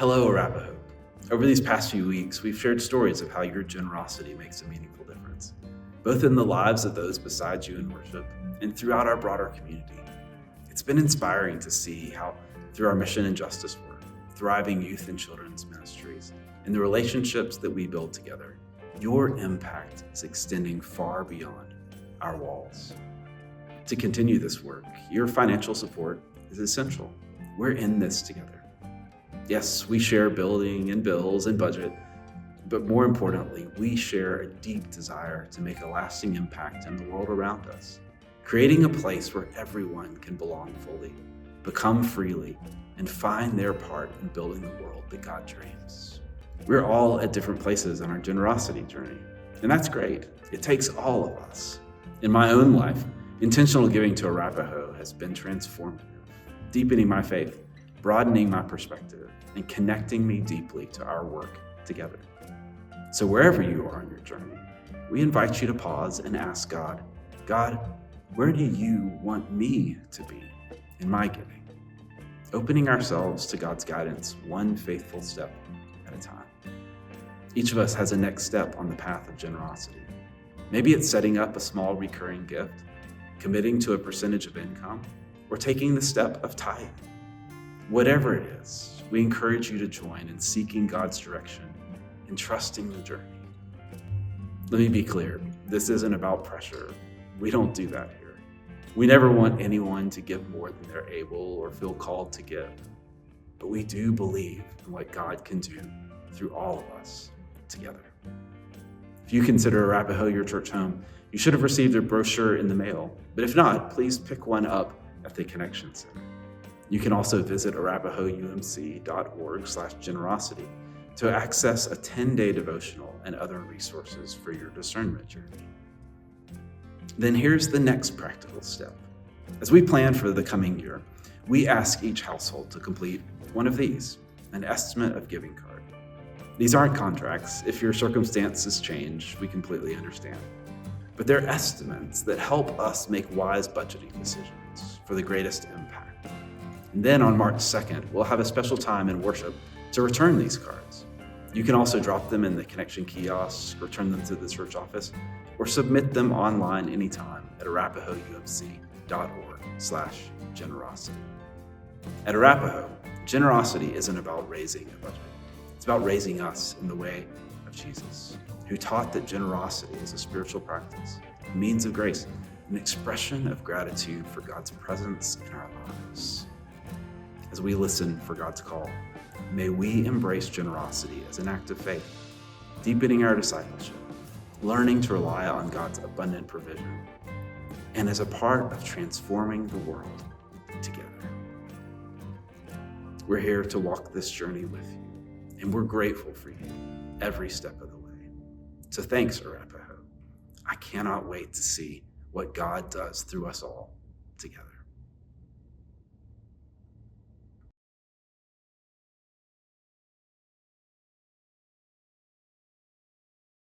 Hello, Arapaho. Over these past few weeks, we've shared stories of how your generosity makes a meaningful difference, both in the lives of those beside you in worship and throughout our broader community. It's been inspiring to see how, through our mission and justice work, thriving youth and children's ministries, and the relationships that we build together, your impact is extending far beyond our walls. To continue this work, your financial support is essential. We're in this together. Yes, we share building and bills and budget, but more importantly, we share a deep desire to make a lasting impact in the world around us, creating a place where everyone can belong fully, become freely, and find their part in building the world that God dreams. We're all at different places on our generosity journey, and that's great. It takes all of us. In my own life, intentional giving to Arapaho has been transformative, deepening my faith, broadening my perspective, and connecting me deeply to our work together. So wherever you are on your journey, we invite you to pause and ask God, where do you want me to be in my giving? Opening ourselves to God's guidance, one faithful step at a time. Each of us has a next step on the path of generosity. Maybe it's setting up a small recurring gift, committing to a percentage of income, or taking the step of tithing. Whatever it is, we encourage you to join in seeking God's direction and trusting the journey. Let me be clear, this isn't about pressure. We don't do that here. We never want anyone to give more than they're able or feel called to give. But we do believe in what God can do through all of us together. If you consider Arapaho your church home, you should have received a brochure in the mail. But if not, please pick one up at the Connection Center. You can also visit arapahoumc.org/generosity to access a 10-day devotional and other resources for your discernment journey. Then here's the next practical step. As we plan for the coming year, we ask each household to complete one of these, an estimate of giving card. These aren't contracts. If your circumstances change, we completely understand. But they're estimates that help us make wise budgeting decisions for the greatest impact. And then on March 2nd, we'll have a special time in worship to return these cards. You can also drop them in the Connection kiosk, return them to the church office, or submit them online anytime at arapahoumc.org/generosity. At Arapaho, generosity isn't about raising a budget. It's about raising us in the way of Jesus, who taught that generosity is a spiritual practice, a means of grace, an expression of gratitude for God's presence in our lives. As we listen for God's call, may we embrace generosity as an act of faith, deepening our discipleship, learning to rely on God's abundant provision, and as a part of transforming the world together. We're here to walk this journey with you, and we're grateful for you every step of the way. So thanks, Arapaho. I cannot wait to see what God does through us all together.